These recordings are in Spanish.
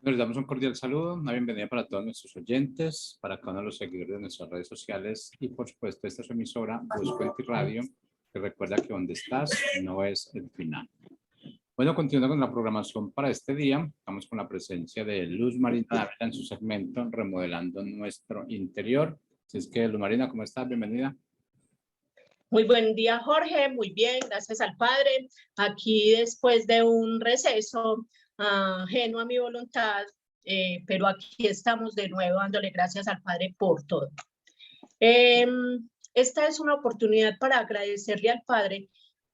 Les damos un cordial saludo, una bienvenida para todos nuestros oyentes, para cada uno de los seguidores de nuestras redes sociales y por supuesto esta es su emisora Buscuenti Radio, que recuerda que donde estás no es el final. Bueno, continuando con la programación para este día, estamos con la presencia de Luz Marina Dávila en su segmento Remodelando Nuestro Interior. Así es que Luz Marina, ¿cómo estás? Bienvenida. Muy buen día, Jorge. Muy bien, gracias al Padre. Aquí después de un receso ajeno a mi voluntad, pero aquí estamos de nuevo dándole gracias al Padre por todo. Esta es una oportunidad para agradecerle al Padre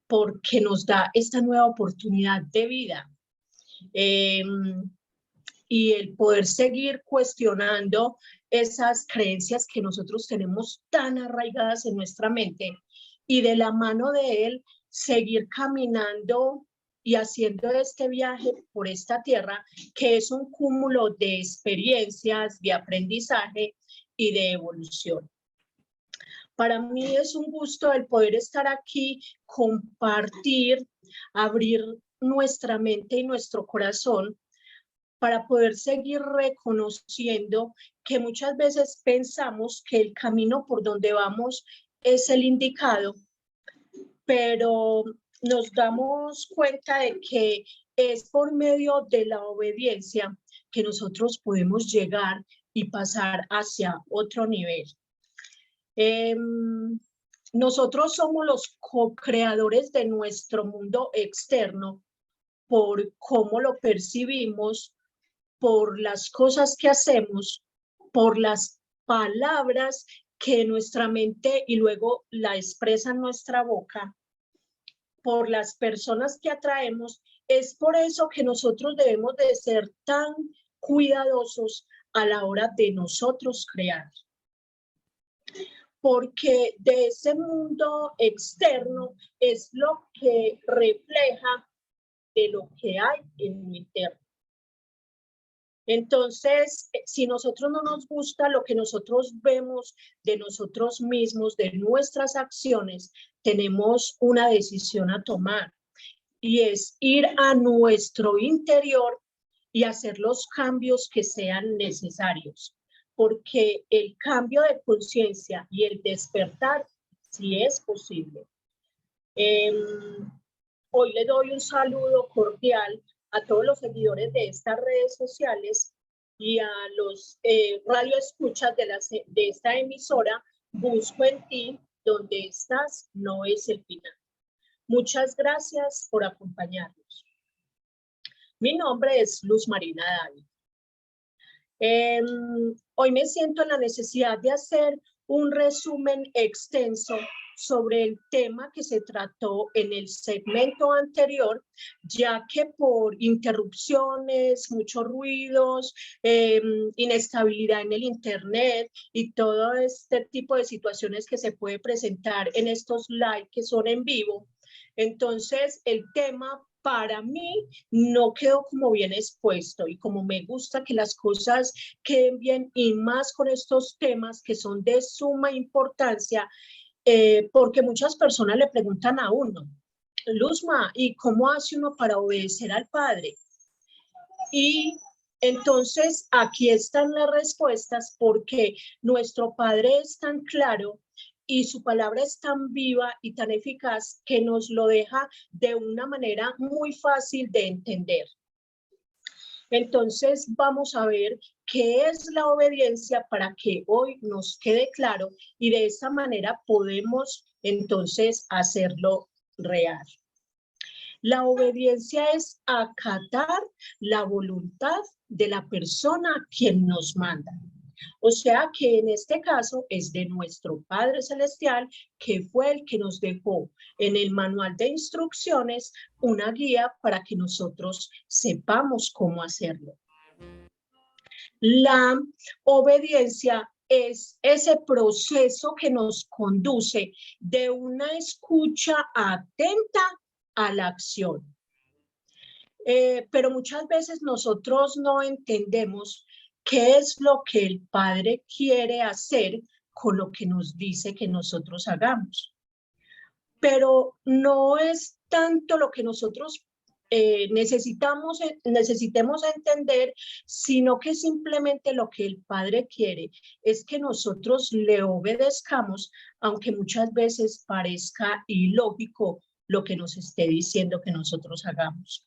porque nos da esta nueva oportunidad de vida. Y el poder seguir cuestionando esas creencias que nosotros tenemos tan arraigadas en nuestra mente y de la mano de él seguir caminando y haciendo este viaje por esta tierra que es un cúmulo de experiencias, de aprendizaje y de evolución. Para mí es un gusto el poder estar aquí, compartir, abrir nuestra mente y nuestro corazón para poder seguir reconociendo que muchas veces pensamos que el camino por donde vamos es el indicado, pero nos damos cuenta de que es por medio de la obediencia que nosotros podemos llegar y pasar hacia otro nivel. Nosotros somos los co-creadores de nuestro mundo externo por cómo lo percibimos, por las cosas que hacemos, por las palabras que nuestra mente y luego la expresa en nuestra boca, por las personas que atraemos. Es por eso que nosotros debemos de ser tan cuidadosos a la hora de nosotros crear. Porque de ese mundo externo es lo que refleja de lo que hay en lo interno. Entonces, si nosotros no nos gusta lo que nosotros vemos de nosotros mismos, de nuestras acciones, tenemos una decisión a tomar y es ir a nuestro interior y hacer los cambios que sean necesarios, porque el cambio de conciencia y el despertar sí es posible. Hoy le doy un saludo cordial a todos los seguidores de estas redes sociales y a los radioescuchas de esta emisora. Busco en ti, donde estás no es el final. Muchas gracias por acompañarnos. Mi nombre es Luz Marina Dávila. Hoy me siento en la necesidad de hacer un resumen extenso sobre el tema que se trató en el segmento anterior, ya que por interrupciones, muchos ruidos, inestabilidad en el internet y todo este tipo de situaciones que se puede presentar en estos live que son en vivo, entonces el tema para mí no quedó como bien expuesto, y como me gusta que las cosas queden bien y más con estos temas que son de suma importancia, porque muchas personas le preguntan a uno, Luzma, ¿y cómo hace uno para obedecer al Padre? Y entonces aquí están las respuestas, porque nuestro Padre es tan claro y su palabra es tan viva y tan eficaz que nos lo deja de una manera muy fácil de entender. Entonces vamos a ver qué es la obediencia para que hoy nos quede claro y de esta manera podemos entonces hacerlo real. La obediencia es acatar la voluntad de la persona a quien nos manda. O sea que en este caso es de nuestro Padre Celestial, que fue el que nos dejó en el manual de instrucciones una guía para que nosotros sepamos cómo hacerlo. La obediencia es ese proceso que nos conduce de una escucha atenta a la acción. Pero muchas veces nosotros no entendemos qué es lo que el Padre quiere hacer con lo que nos dice que nosotros hagamos. Pero no es tanto lo que nosotros necesitemos entender, sino que simplemente lo que el Padre quiere es que nosotros le obedezcamos, aunque muchas veces parezca ilógico lo que nos esté diciendo que nosotros hagamos.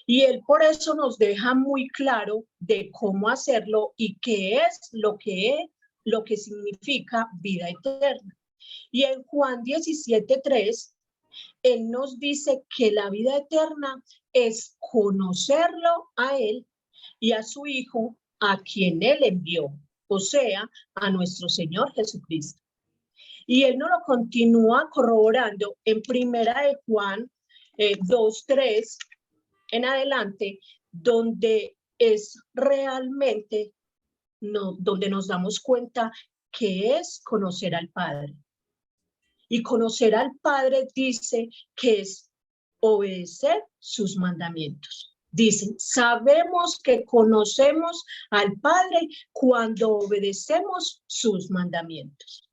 Y Él por eso nos deja muy claro de cómo hacerlo y qué es lo que significa vida eterna. Y en Juan 17:3, Él nos dice que la vida eterna es conocerlo a Él y a su Hijo, a quien Él envió, o sea, a nuestro Señor Jesucristo. Y Él nos lo continúa corroborando en primera de Juan 2:3 en adelante, donde es realmente donde nos damos cuenta que es conocer al Padre. Y conocer al Padre dice que es obedecer sus mandamientos. Dicen, sabemos que conocemos al Padre cuando obedecemos sus mandamientos.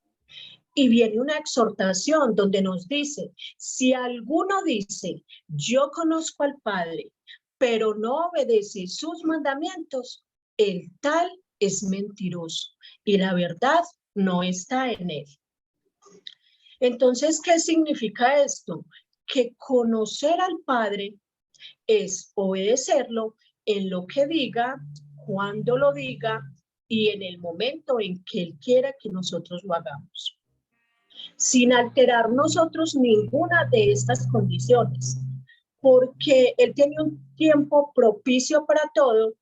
Y viene una exhortación donde nos dice, si alguno dice, yo conozco al Padre, pero no obedece sus mandamientos, el tal es mentiroso y la verdad no está en él. Entonces, ¿qué significa esto? Que conocer al Padre es obedecerlo en lo que diga, cuando lo diga y en el momento en que Él quiera que nosotros lo hagamos, sin alterar nosotros ninguna de estas condiciones, porque Él tiene un tiempo propicio para todo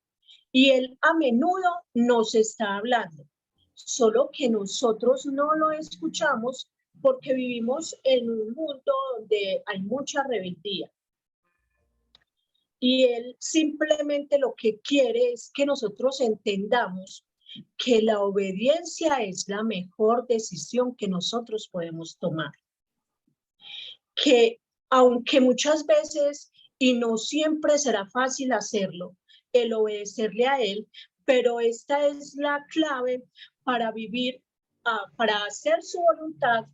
y Él a menudo nos está hablando, solo que nosotros no lo escuchamos porque vivimos en un mundo donde hay mucha rebeldía. Y Él simplemente lo que quiere es que nosotros entendamos que la obediencia es la mejor decisión que nosotros podemos tomar. Que aunque muchas veces, y no siempre será fácil hacerlo, el obedecerle a Él, pero esta es la clave para vivir, para hacer su voluntad,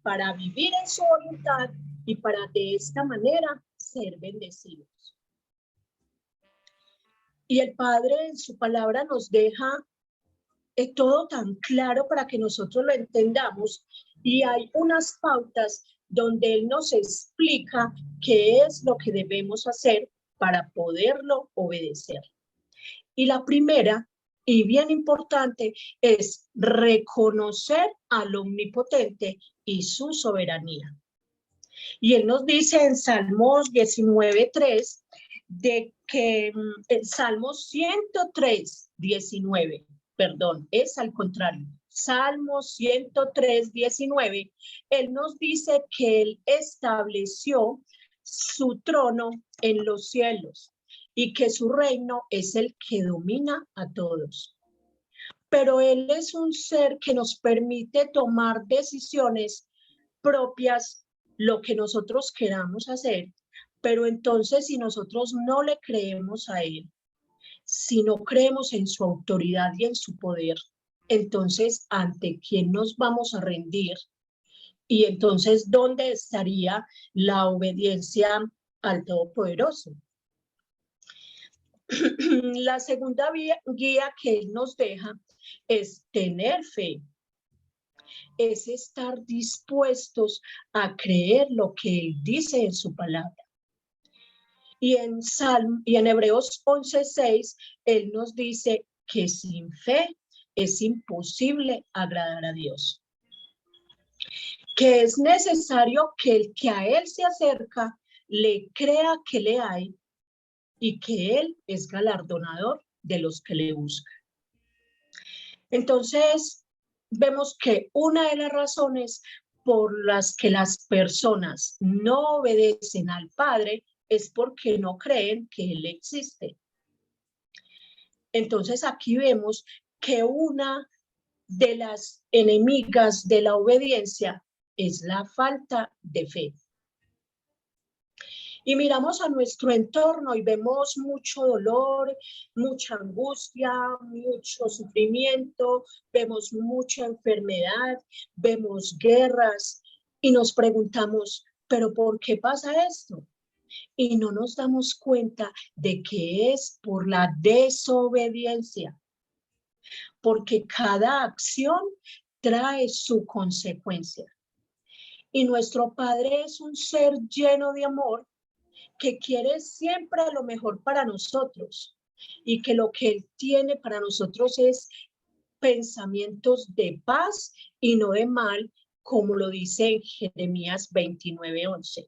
para vivir en su voluntad y para de esta manera ser bendecidos. Y el Padre en su palabra nos deja todo tan claro para que nosotros lo entendamos, y hay unas pautas donde Él nos explica qué es lo que debemos hacer para poderlo obedecer. Y la primera, y bien importante, es reconocer al Omnipotente y su soberanía. Y Él nos dice en Salmos 19:3 de que en Salmos 103:19, perdón, es al contrario, Salmos 103:19, Él nos dice que Él estableció su trono en los cielos y que su reino es el que domina a todos. Pero Él es un ser que nos permite tomar decisiones propias, lo que nosotros queramos hacer, pero entonces si nosotros no le creemos a Él, si no creemos en su autoridad y en su poder, entonces ¿ante quién nos vamos a rendir? Y entonces ¿dónde estaría la obediencia al Todopoderoso? La segunda guía que Él nos deja es tener fe. Es estar dispuestos a creer lo que Él dice en su palabra. Y en Hebreos 11:6, Él nos dice que sin fe es imposible agradar a Dios. Que es necesario que el que a Él se acerca le crea que le hay y que Él es galardonador de los que le buscan. Entonces, vemos que una de las razones por las que las personas no obedecen al Padre es porque no creen que Él existe. Entonces, aquí vemos que una de las enemigas de la obediencia es la falta de fe. Y miramos a nuestro entorno y vemos mucho dolor, mucha angustia, mucho sufrimiento, vemos mucha enfermedad, vemos guerras y nos preguntamos, ¿pero por qué pasa esto? y no nos damos cuenta de que es por la desobediencia, porque cada acción trae su consecuencia. Y nuestro Padre es un ser lleno de amor que quiere siempre lo mejor para nosotros y que lo que Él tiene para nosotros es pensamientos de paz y no de mal, como lo dice en Jeremías 29:11.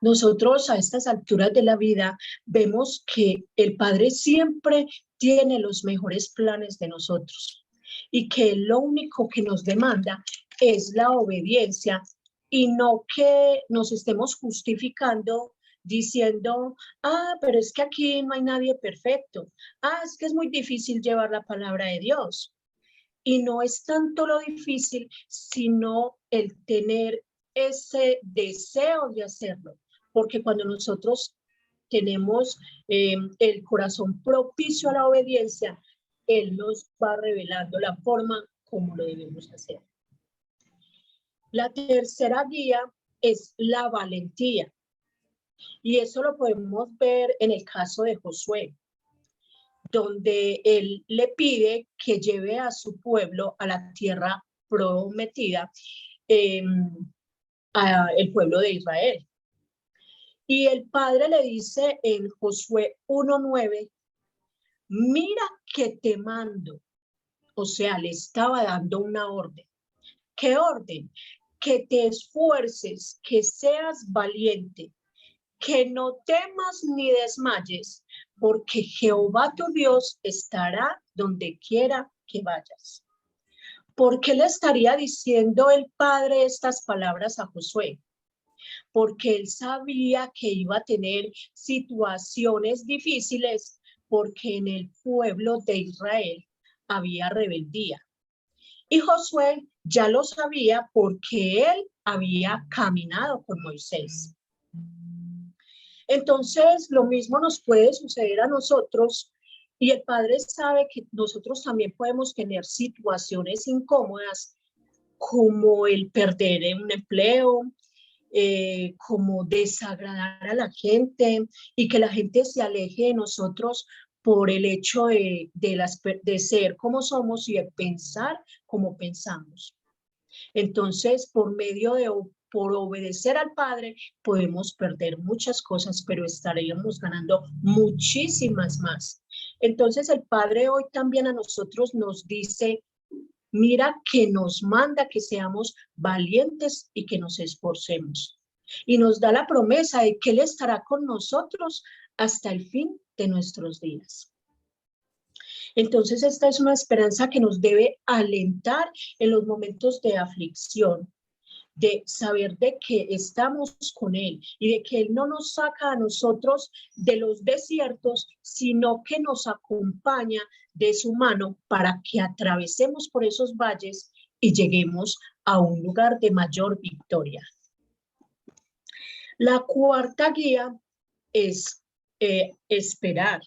Nosotros a estas alturas de la vida vemos que el Padre siempre tiene los mejores planes de nosotros y que lo único que nos demanda es la obediencia y no que nos estemos justificando diciendo, pero es que aquí no hay nadie perfecto, es que es muy difícil llevar la palabra de Dios. Y no es tanto lo difícil, sino el tener ese deseo de hacerlo. Porque cuando nosotros tenemos el corazón propicio a la obediencia, Él nos va revelando la forma como lo debemos hacer. La tercera guía es la valentía. Y eso lo podemos ver en el caso de Josué, donde él le pide que lleve a su pueblo a la tierra prometida, al pueblo de Israel. Y el Padre le dice en Josué 1:9, mira que te mando. O sea, le estaba dando una orden. ¿Qué orden? Que te esfuerces, que seas valiente, que no temas ni desmayes, porque Jehová tu Dios estará donde quiera que vayas. ¿Por qué le estaría diciendo el Padre estas palabras a Josué? Porque él sabía que iba a tener situaciones difíciles, porque en el pueblo de Israel había rebeldía. Y Josué ya lo sabía porque él había caminado con Moisés. Entonces, lo mismo nos puede suceder a nosotros y el Padre sabe que nosotros también podemos tener situaciones incómodas como el perder un empleo, como desagradar a la gente y que la gente se aleje de nosotros por el hecho de ser como somos y de pensar como pensamos. Entonces, por obedecer al Padre, podemos perder muchas cosas, pero estaríamos ganando muchísimas más. Entonces, el Padre hoy también a nosotros nos dice, mira que nos manda que seamos valientes y que nos esforcemos. Y nos da la promesa de que Él estará con nosotros hasta el fin de nuestros días. Entonces, esta es una esperanza que nos debe alentar en los momentos de aflicción, de saber de que estamos con Él y de que Él no nos saca a nosotros de los desiertos, sino que nos acompaña de su mano para que atravesemos por esos valles y lleguemos a un lugar de mayor victoria. La cuarta guía es esperar.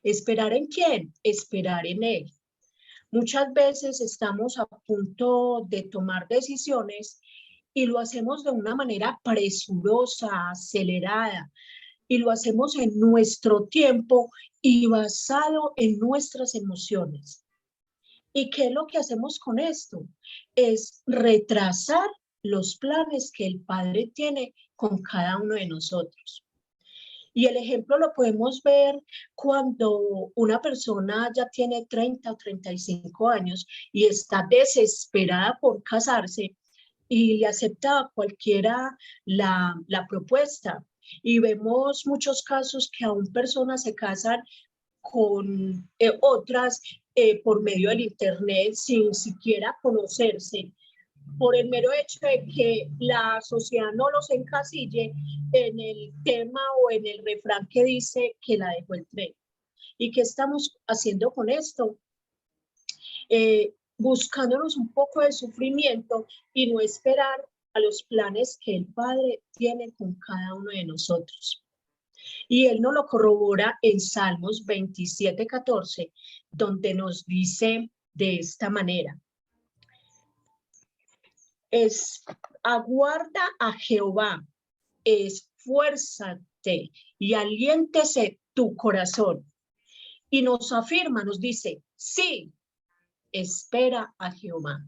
¿Esperar en quién? Esperar en Él. Muchas veces estamos a punto de tomar decisiones y lo hacemos de una manera presurosa, acelerada, y lo hacemos en nuestro tiempo y basado en nuestras emociones. ¿Y qué es lo que hacemos con esto? Es retrasar los planes que el Padre tiene con cada uno de nosotros. Y el ejemplo lo podemos ver cuando una persona ya tiene 30 o 35 años y está desesperada por casarse y le acepta a cualquiera la propuesta. Y vemos muchos casos que aún personas se casan con otras por medio del internet sin siquiera conocerse, por el mero hecho de que la sociedad no los encasille en el tema o en el refrán que dice que la dejó el tren. ¿Y qué estamos haciendo con esto? Buscándonos un poco de sufrimiento y no esperar a los planes que el Padre tiene con cada uno de nosotros. Y Él nos lo corrobora en Salmos 27:14, donde nos dice de esta manera: aguarda a Jehová, esfuérzate y aliéntese tu corazón. Y nos afirma, nos dice, sí, espera a Jehová.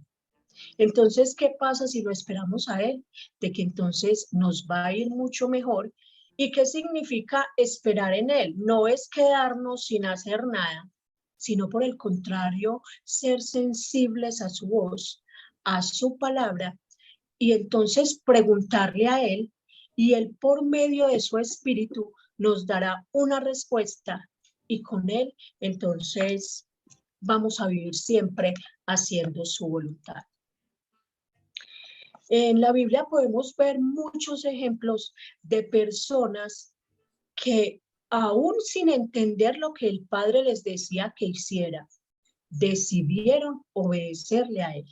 Entonces, ¿qué pasa si lo esperamos a Él? De que entonces nos va a ir mucho mejor. ¿Y qué significa esperar en Él? No es quedarnos sin hacer nada, sino por el contrario, ser sensibles a su voz, a su palabra, y entonces preguntarle a Él, y Él por medio de su espíritu nos dará una respuesta, y con Él entonces vamos a vivir siempre haciendo su voluntad. En la Biblia podemos ver muchos ejemplos de personas que aún sin entender lo que el Padre les decía que hiciera, decidieron obedecerle a Él.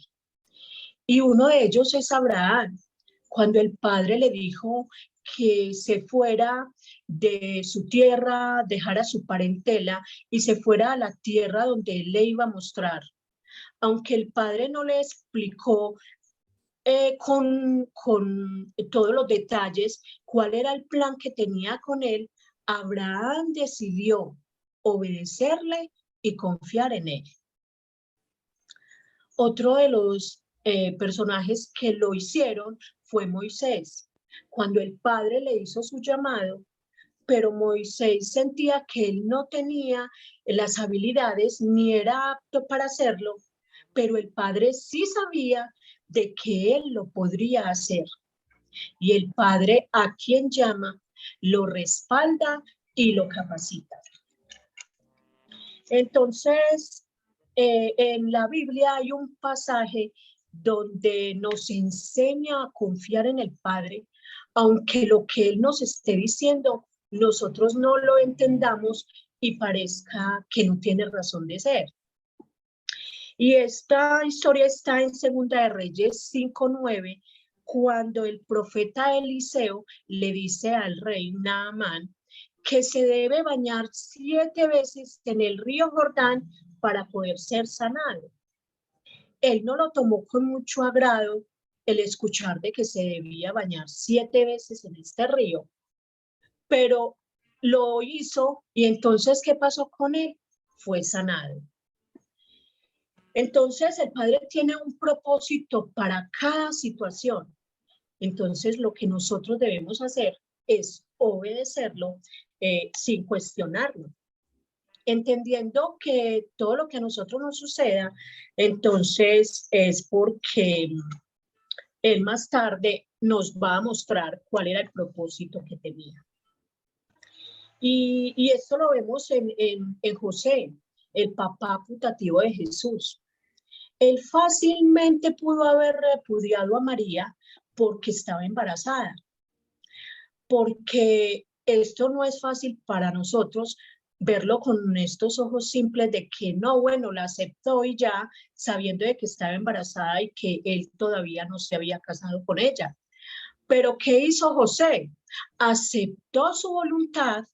Y uno de ellos es Abraham. Cuando el Padre le dijo que se fuera de su tierra, dejara su parentela y se fuera a la tierra donde Él le iba a mostrar. Aunque el Padre no le explicó con todos los detalles cuál era el plan que tenía con él, Abraham decidió obedecerle y confiar en él. Otro de los personajes que lo hicieron fue Moisés. Cuando el Padre le hizo su llamado, pero Moisés sentía que él no tenía las habilidades ni era apto para hacerlo, pero el Padre sí sabía de que él lo podría hacer. Y el Padre a quien llama, lo respalda y lo capacita. Entonces, en la Biblia hay un pasaje donde nos enseña a confiar en el Padre, aunque lo que Él nos esté diciendo, nosotros no lo entendamos y parezca que no tiene razón de ser. Y esta historia está en Segunda de Reyes 5:9, cuando el profeta Eliseo le dice al rey Naamán que se debe bañar 7 veces en el río Jordán para poder ser sanado. Él no lo tomó con mucho agrado el escuchar de que se debía bañar 7 veces en este río, pero lo hizo y entonces, ¿qué pasó con él? Fue sanado. Entonces, el Padre tiene un propósito para cada situación. Entonces, lo que nosotros debemos hacer es obedecerlo sin cuestionarlo, entendiendo que todo lo que a nosotros nos suceda, entonces es porque Él más tarde nos va a mostrar cuál era el propósito que tenía. Y esto lo vemos en José, el papá putativo de Jesús. Él fácilmente pudo haber repudiado a María porque estaba embarazada, porque esto no es fácil para nosotros verlo con estos ojos simples de que no, bueno, la aceptó y ya, sabiendo de que estaba embarazada y que él todavía no se había casado con ella. Pero ¿qué hizo José? Aceptó su voluntad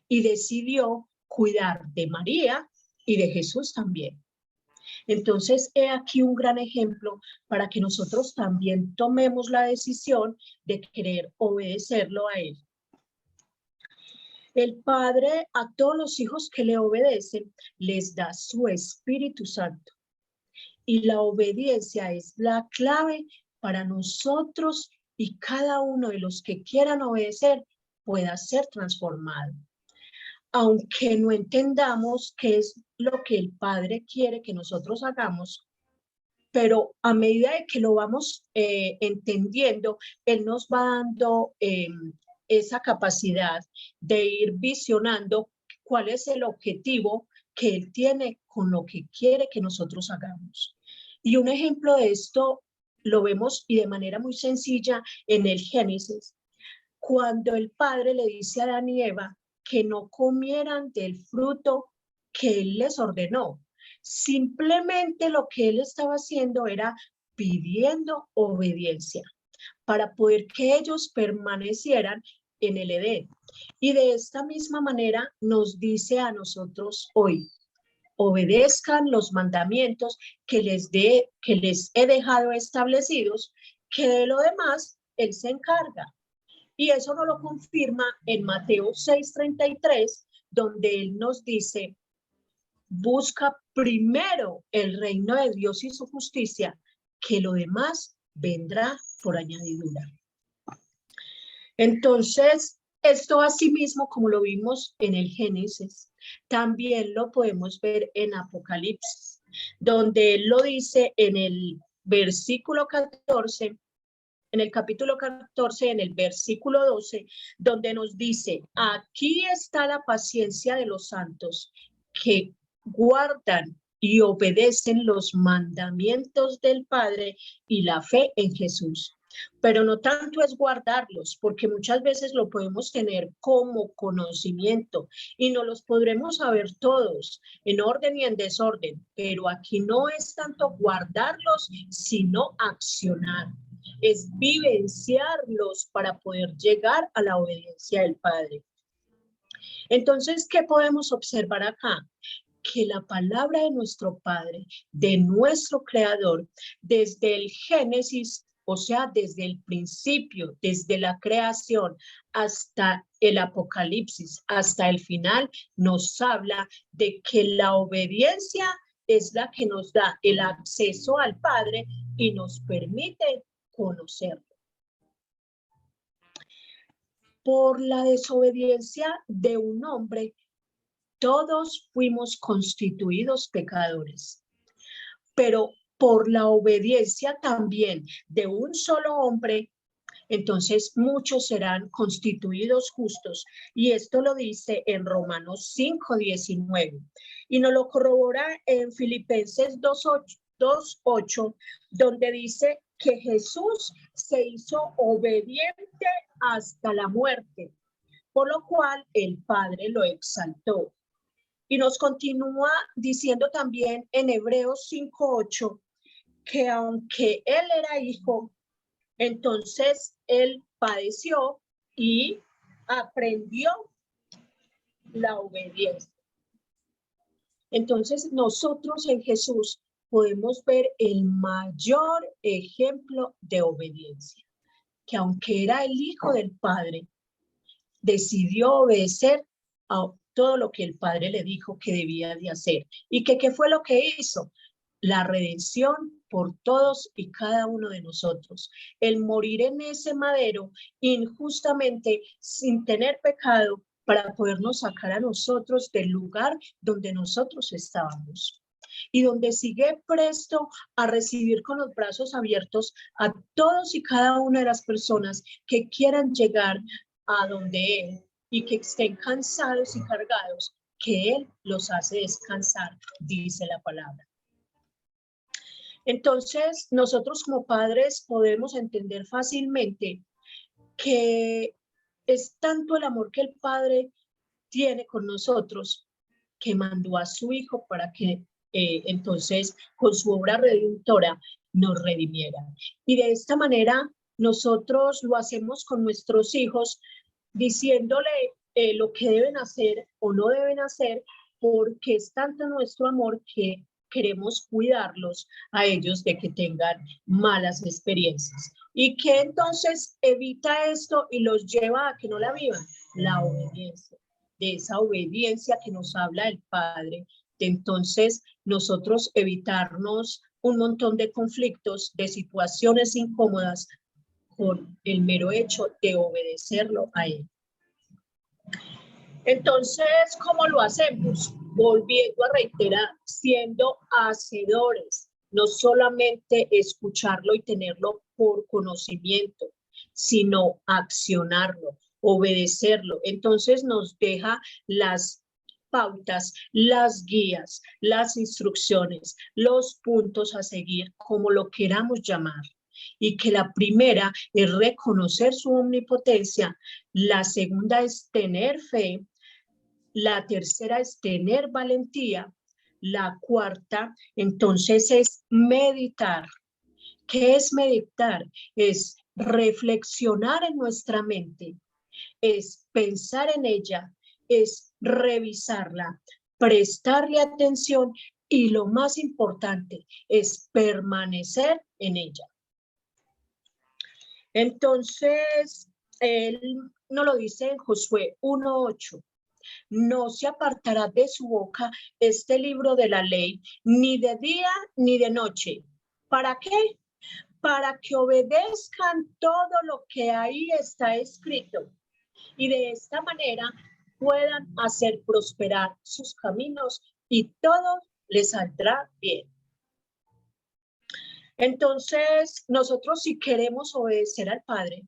y decidió cuidar de María y de Jesús también. Entonces, he aquí un gran ejemplo para que nosotros también tomemos la decisión de querer obedecerlo a Él. El Padre a todos los hijos que le obedecen les da su Espíritu Santo. Y la obediencia es la clave para nosotros y cada uno de los que quieran obedecer pueda ser transformado. Aunque no entendamos qué es lo que el Padre quiere que nosotros hagamos, pero a medida de que lo vamos entendiendo, Él nos va dando esa capacidad de ir visionando cuál es el objetivo que Él tiene con lo que quiere que nosotros hagamos. Y un ejemplo de esto lo vemos y de manera muy sencilla en el Génesis, cuando el Padre le dice a Adán y Eva que no comieran del fruto que Él les ordenó. Simplemente lo que Él estaba haciendo era pidiendo obediencia para poder que ellos permanecieran en el Edén. Y de esta misma manera nos dice a nosotros hoy, obedezcan los mandamientos que les he dejado establecidos, que de lo demás Él se encarga. Y eso nos lo confirma en Mateo 6:33, donde él nos dice, busca primero el reino de Dios y su justicia, que lo demás vendrá por añadidura. Entonces, esto asimismo, como lo vimos en el Génesis, también lo podemos ver en Apocalipsis, donde él lo dice en el versículo 14, en el capítulo 14, en el versículo 12, donde nos dice, aquí está la paciencia de los santos que guardan y obedecen los mandamientos del Padre y la fe en Jesús. Pero no tanto es guardarlos, porque muchas veces lo podemos tener como conocimiento y no los podremos saber todos en orden y en desorden, pero aquí no es tanto guardarlos, sino accionar. Es vivenciarlos para poder llegar a la obediencia del Padre. Entonces, ¿qué podemos observar acá? Que la palabra de nuestro Padre, de nuestro Creador, desde el Génesis, o sea, desde el principio, desde la creación hasta el Apocalipsis, hasta el final, nos habla de que la obediencia es la que nos da el acceso al Padre y nos permite conocerlo. Por la desobediencia de un hombre, todos fuimos constituidos pecadores, pero por la obediencia también de un solo hombre, entonces muchos serán constituidos justos. Y esto lo dice en Romanos 5:19. Y nos lo corrobora en Filipenses 2:8, donde dice que Jesús se hizo obediente hasta la muerte, por lo cual el Padre lo exaltó. Y nos continúa diciendo también en Hebreos 5:8 que aunque él era hijo, entonces él padeció y aprendió la obediencia. Entonces nosotros en Jesús podemos ver el mayor ejemplo de obediencia, que aunque era el hijo del Padre, decidió obedecer a todo lo que el Padre le dijo que debía de hacer. ¿Y qué fue lo que hizo? La redención por todos y cada uno de nosotros. El morir en ese madero injustamente, sin tener pecado, para podernos sacar a nosotros del lugar donde nosotros estábamos. Y donde sigue presto a recibir con los brazos abiertos a todos y cada una de las personas que quieran llegar a donde Él y que estén cansados y cargados, que Él los hace descansar, dice la palabra. Entonces, nosotros como padres podemos entender fácilmente que es tanto el amor que el Padre tiene con nosotros que mandó a su Hijo para que entonces con su obra redentora nos redimiera. Y de esta manera nosotros lo hacemos con nuestros hijos, diciéndole lo que deben hacer o no deben hacer, porque es tanto nuestro amor que queremos cuidarlos a ellos de que tengan malas experiencias. ¿Y qué entonces evita esto y los lleva a que no la vivan? La obediencia, de esa obediencia que nos habla el Padre, de entonces nosotros evitarnos un montón de conflictos, de situaciones incómodas con el mero hecho de obedecerlo a Él. Entonces, ¿cómo lo hacemos? Volviendo a reiterar, siendo hacedores, no solamente escucharlo y tenerlo por conocimiento, sino accionarlo, obedecerlo. Entonces nos deja las pautas, las guías, las instrucciones, los puntos a seguir, como lo queramos llamar. Y que la primera es reconocer su omnipotencia, la segunda es tener fe, la tercera es tener valentía, la cuarta entonces es meditar. ¿Qué es meditar? Es reflexionar en nuestra mente, es pensar en ella, es revisarla, prestarle atención y lo más importante es permanecer en ella. Entonces, Él nos lo dice en Josué 1:8. No se apartará de su boca este libro de la ley, ni de día ni de noche. ¿Para qué? Para que obedezcan todo lo que ahí está escrito y de esta manera puedan hacer prosperar sus caminos y todo les saldrá bien. Entonces, nosotros si queremos obedecer al Padre,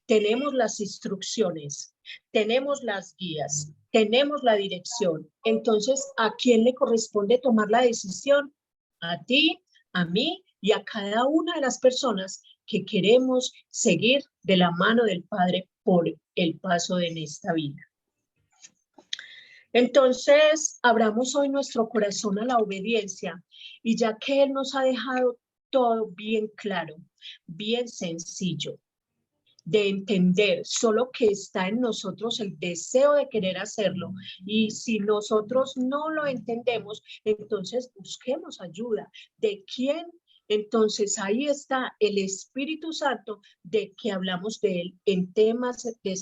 tenemos las instrucciones, tenemos las guías, tenemos la dirección. Entonces, ¿a quién le corresponde tomar la decisión? A ti, a mí y a cada una de las personas que queremos seguir de la mano del Padre por el paso de esta vida. Entonces, abramos hoy nuestro corazón a la obediencia y ya que Él nos ha dejado todo bien claro, bien sencillo, de entender, solo que está en nosotros el deseo de querer hacerlo. Y si nosotros no lo entendemos, entonces busquemos ayuda. ¿De quién? Entonces ahí está el Espíritu Santo de que hablamos de él en temas de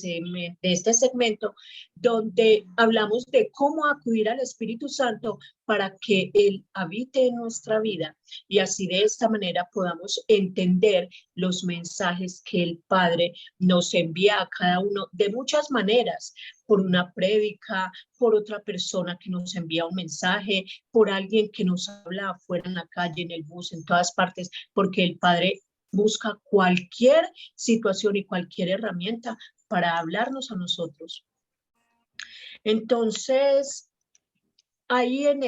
este segmento, donde hablamos de cómo acudir al Espíritu Santo para que Él habite en nuestra vida y así de esta manera podamos entender los mensajes que el Padre nos envía a cada uno de muchas maneras, por una prédica, por otra persona que nos envía un mensaje, por alguien que nos habla afuera en la calle, en el bus, en todas partes, porque el Padre busca cualquier situación y cualquier herramienta para hablarnos a nosotros. Entonces, hay en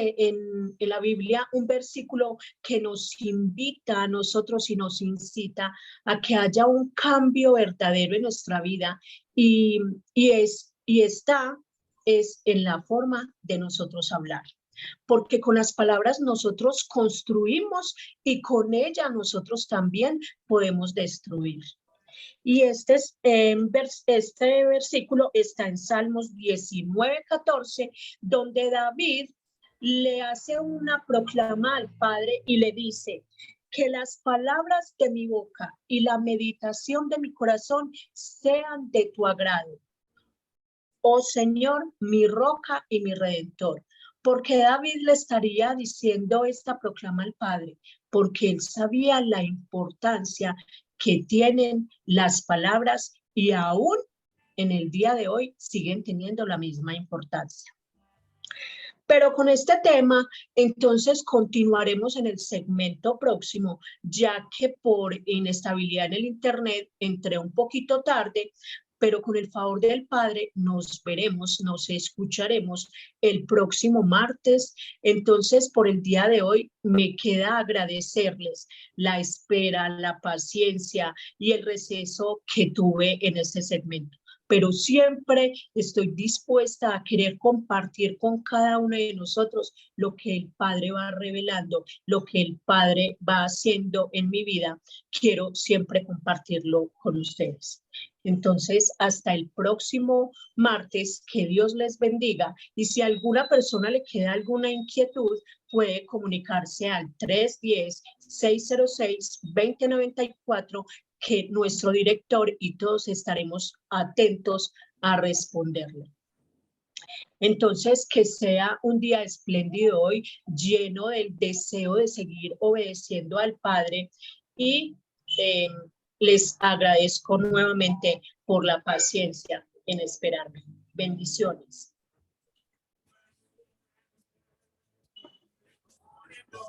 la Biblia un versículo que nos invita a nosotros y nos incita a que haya un cambio verdadero en nuestra vida y está en la forma de nosotros hablar. Porque con las palabras nosotros construimos y con ellas nosotros también podemos destruir. Y este versículo está en Salmos 19:14, donde David le hace una proclama al Padre y le dice: que las palabras de mi boca y la meditación de mi corazón sean de tu agrado. Oh Señor, mi roca y mi redentor. Porque David le estaría diciendo esta proclama al Padre, porque él sabía la importancia que tienen las palabras y aún en el día de hoy siguen teniendo la misma importancia. Pero con este tema, entonces continuaremos en el segmento próximo, ya que por inestabilidad en el internet entré un poquito tarde, pero con el favor del Padre nos veremos, nos escucharemos el próximo martes. Entonces, por el día de hoy, me queda agradecerles la espera, la paciencia y el receso que tuve en este segmento. Pero siempre estoy dispuesta a querer compartir con cada uno de nosotros lo que el Padre va revelando, lo que el Padre va haciendo en mi vida. Quiero siempre compartirlo con ustedes. Entonces, hasta el próximo martes, que Dios les bendiga. Y si a alguna persona le queda alguna inquietud, puede comunicarse al 310-606-2094, que nuestro director y todos estaremos atentos a responderle. Entonces, que sea un día espléndido hoy, lleno del deseo de seguir obedeciendo al Padre y les agradezco nuevamente por la paciencia en esperarme. Bendiciones.